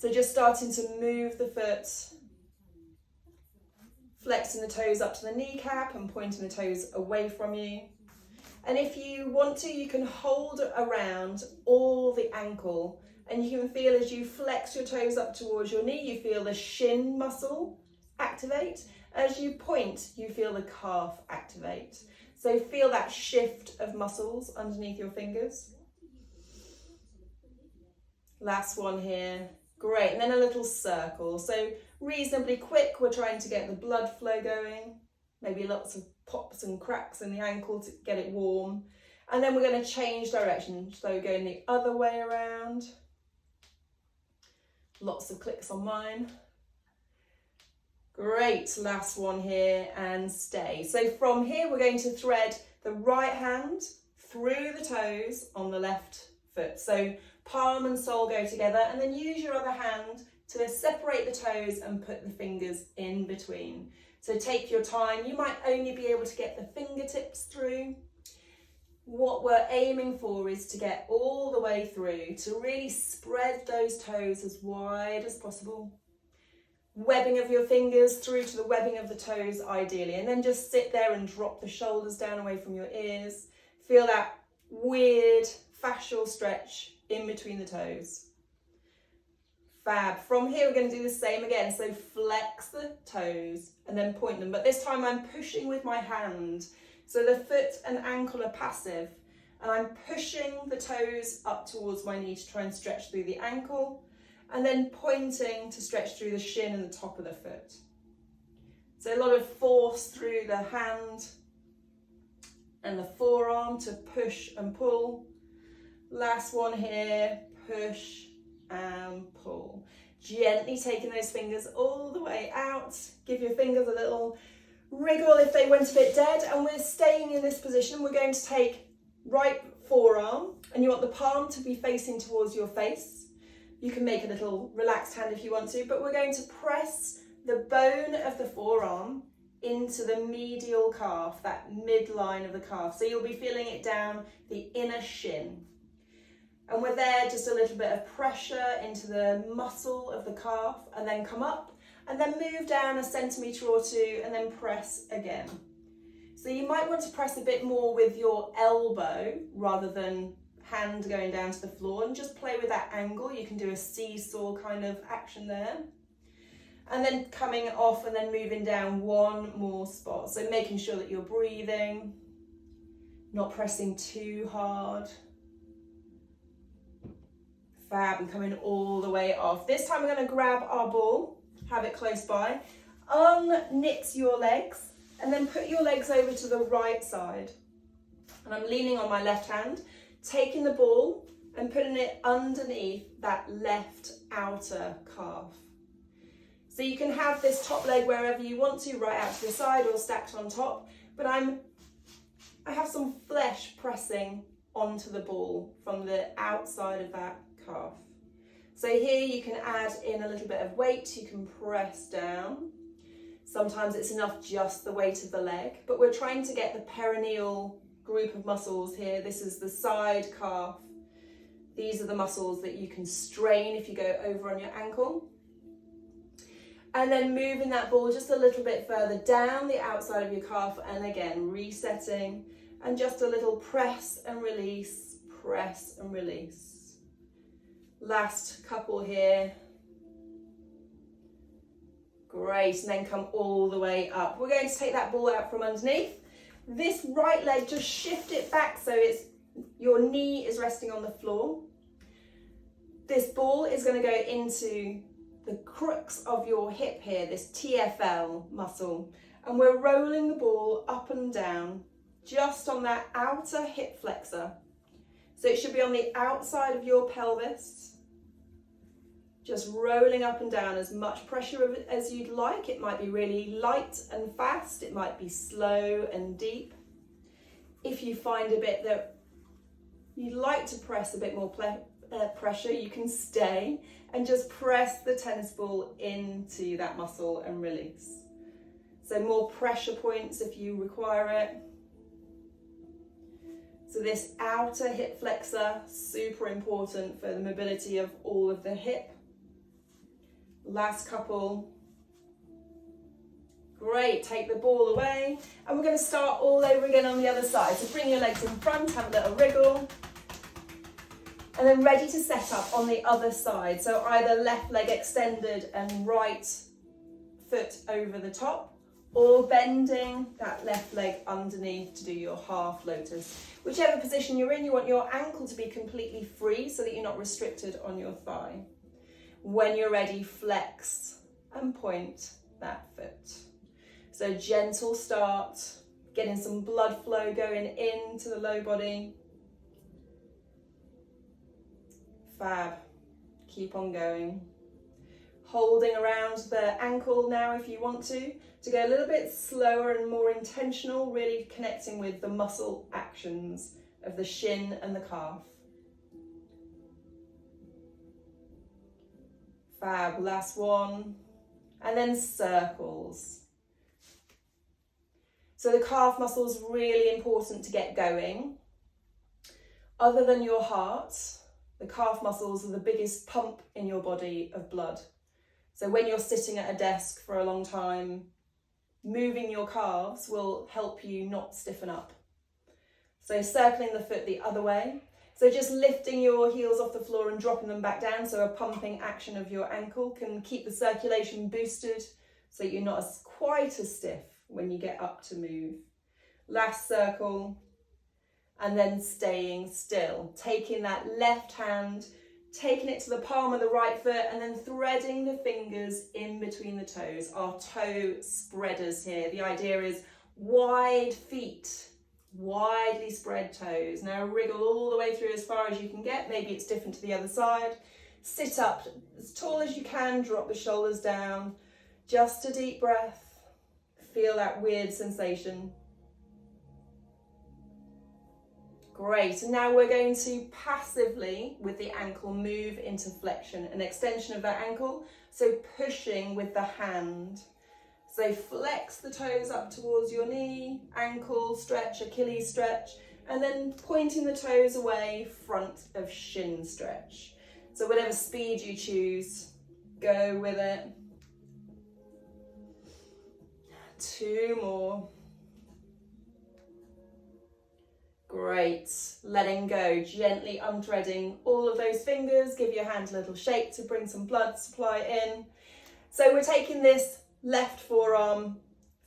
So just starting to move the foot, flexing the toes up to the kneecap and pointing the toes away from you. And if you want to, you can hold around all the ankle, and you can feel as you flex your toes up towards your knee, you feel the shin muscle activate. As you point, you feel the calf activate. So feel that shift of muscles underneath your fingers. Last one here. Great, and then a little circle. So reasonably quick, we're trying to get the blood flow going. Maybe lots of pops and cracks in the ankle to get it warm. And then we're going to change direction. So going the other way around. Lots of clicks on mine. Great, last one here and stay. So from here, we're going to thread the right hand through the toes on the left foot. So palm and sole go together, and then use your other hand to separate the toes and put the fingers in between. So take your time. You might only be able to get the fingertips through. What we're aiming for is to get all the way through, to really spread those toes as wide as possible. Webbing of your fingers through to the webbing of the toes ideally, and then just sit there and drop the shoulders down away from your ears. Feel that weird fascial stretch in between the toes. Fab. From here, we're going to do the same again. So flex the toes and then point them. But this time I'm pushing with my hand. So the foot and ankle are passive. And I'm pushing the toes up towards my knee to try and stretch through the ankle. And then pointing to stretch through the shin and the top of the foot. So a lot of force through the hand and the forearm to push and pull. Last one here, push and pull. Gently taking those fingers all the way out. Give your fingers a little wriggle if they went a bit dead, and we're staying in this position. We're going to take right forearm, and you want the palm to be facing towards your face. You can make a little relaxed hand if you want to, but we're going to press the bone of the forearm into the medial calf, that midline of the calf. So you'll be feeling it down the inner shin. And we're there, just a little bit of pressure into the muscle of the calf, and then come up, and then move down a centimetre or two, and then press again. So you might want to press a bit more with your elbow rather than hand going down to the floor, and just play with that angle. You can do a seesaw kind of action there. And then coming off and then moving down one more spot. So making sure that you're breathing, not pressing too hard. Fab, and coming all the way off. This time we're going to grab our ball, have it close by, unknit your legs, and then put your legs over to the right side. And I'm leaning on my left hand, taking the ball and putting it underneath that left outer calf. So you can have this top leg wherever you want to, right out to the side or stacked on top, but I have some flesh pressing onto the ball from the outside of that calf. So here you can add in a little bit of weight, you can press down. Sometimes it's enough just the weight of the leg, but we're trying to get the perineal group of muscles here. This is the side calf. These are the muscles that you can strain if you go over on your ankle. And then moving that ball just a little bit further down the outside of your calf, and again resetting, and just a little press and release, press and release. Last couple here. Great, and then come all the way up. We're going to take that ball out from underneath. This right leg, just shift it back so your knee is resting on the floor. This ball is going to go into the crux of your hip here, this TFL muscle, and we're rolling the ball up and down just on that outer hip flexor. So it should be on the outside of your pelvis, just rolling up and down, as much pressure as you'd like. It might be really light and fast, it might be slow and deep. If you find a bit that you'd like to press a bit more pressure, you can stay and just press the tennis ball into that muscle and release. So more pressure points if you require it. So this outer hip flexor, super important for the mobility of all of the hip. Last couple. Great, take the ball away. And we're going to start all over again on the other side. So bring your legs in front, have a little wriggle. And then ready to set up on the other side. So either left leg extended and right foot over the top, or bending that left leg underneath to do your half lotus. Whichever position you're in, you want your ankle to be completely free so that you're not restricted on your thigh. When you're ready, flex and point that foot. So gentle start, getting some blood flow going into the low body. Fab. Keep on going. Holding around the ankle now if you want to go a little bit slower and more intentional, really connecting with the muscle actions of the shin and the calf. Fab, last one. And then circles. So the calf muscle is really important to get going. Other than your heart, the calf muscles are the biggest pump in your body of blood. So when you're sitting at a desk for a long time, moving your calves will help you not stiffen up. So circling the foot the other way. So just lifting your heels off the floor and dropping them back down. So a pumping action of your ankle can keep the circulation boosted so you're not quite as stiff when you get up to move. Last circle, and then staying still, taking that left hand, taking it to the palm of the right foot, and then threading the fingers in between the toes, our toe spreaders here. The idea is wide feet, widely spread toes. Now wriggle all the way through as far as you can get. Maybe it's different to the other side. Sit up as tall as you can, drop the shoulders down. Just a deep breath. Feel that weird sensation. Great, and now we're going to passively, with the ankle, move into flexion, an extension of that ankle, so pushing with the hand. So flex the toes up towards your knee, ankle stretch, Achilles stretch, and then pointing the toes away, front of shin stretch. So whatever speed you choose, go with it. 2 more. Great, letting go, gently unthreading all of those fingers. Give your hand a little shake to bring some blood supply in. So we're taking this left forearm,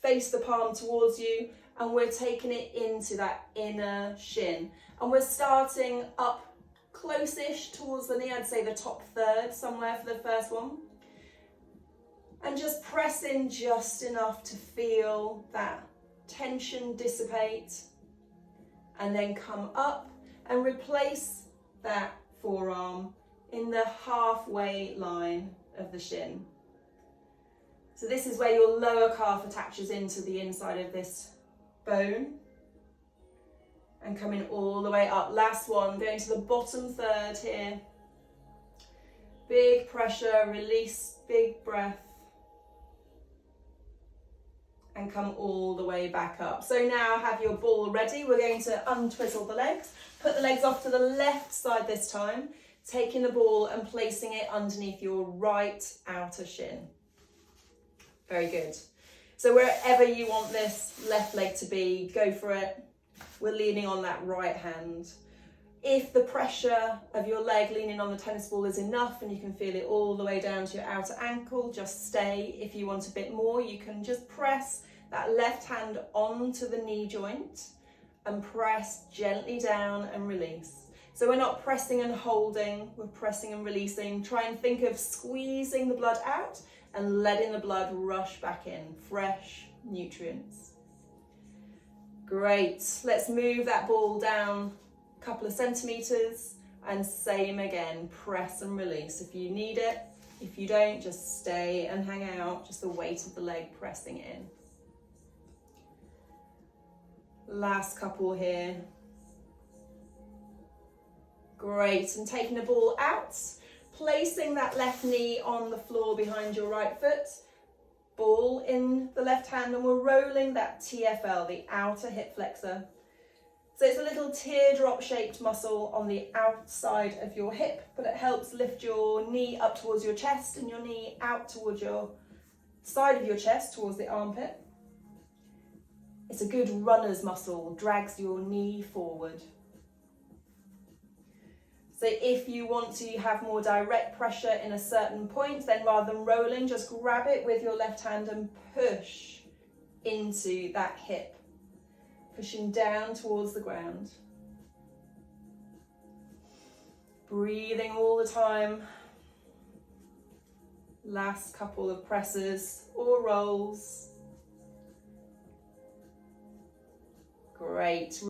face the palm towards you, and we're taking it into that inner shin. And we're starting up close-ish towards the knee, I'd say the top third somewhere for the first one. And just press in just enough to feel that tension dissipate. And then come up and replace that forearm in the halfway line of the shin. So this is where your lower calf attaches into the inside of this bone. And coming all the way up. Last one, going to the bottom third here. Big pressure, release, big breath. And come all the way back up. So now have your ball ready. We're going to untwizzle the legs. Put the legs off to the left side this time, taking the ball and placing it underneath your right outer shin. Very good. So wherever you want this left leg to be, go for it. We're leaning on that right hand. If the pressure of your leg leaning on the tennis ball is enough and you can feel it all the way down to your outer ankle, just stay. If you want a bit more, you can just press that left hand onto the knee joint and press gently down and release. So we're not pressing and holding, we're pressing and releasing. Try and think of squeezing the blood out and letting the blood rush back in, fresh nutrients. Great, let's move that ball down couple of centimeters and same again, press and release if you need it. If you don't, just stay and hang out, just the weight of the leg pressing in. Last couple here. Great, and taking the ball out, placing that left knee on the floor behind your right foot, ball in the left hand, and we're rolling that TFL, the outer hip flexor, So it's a little teardrop shaped muscle on the outside of your hip, but it helps lift your knee up towards your chest and your knee out towards your side of your chest, towards the armpit. It's a good runner's muscle, drags your knee forward. So if you want to have more direct pressure in a certain point, then rather than rolling, just grab it with your left hand and push into that hip, pushing down towards the ground. Breathing all the time. Last couple of presses or rolls. Great.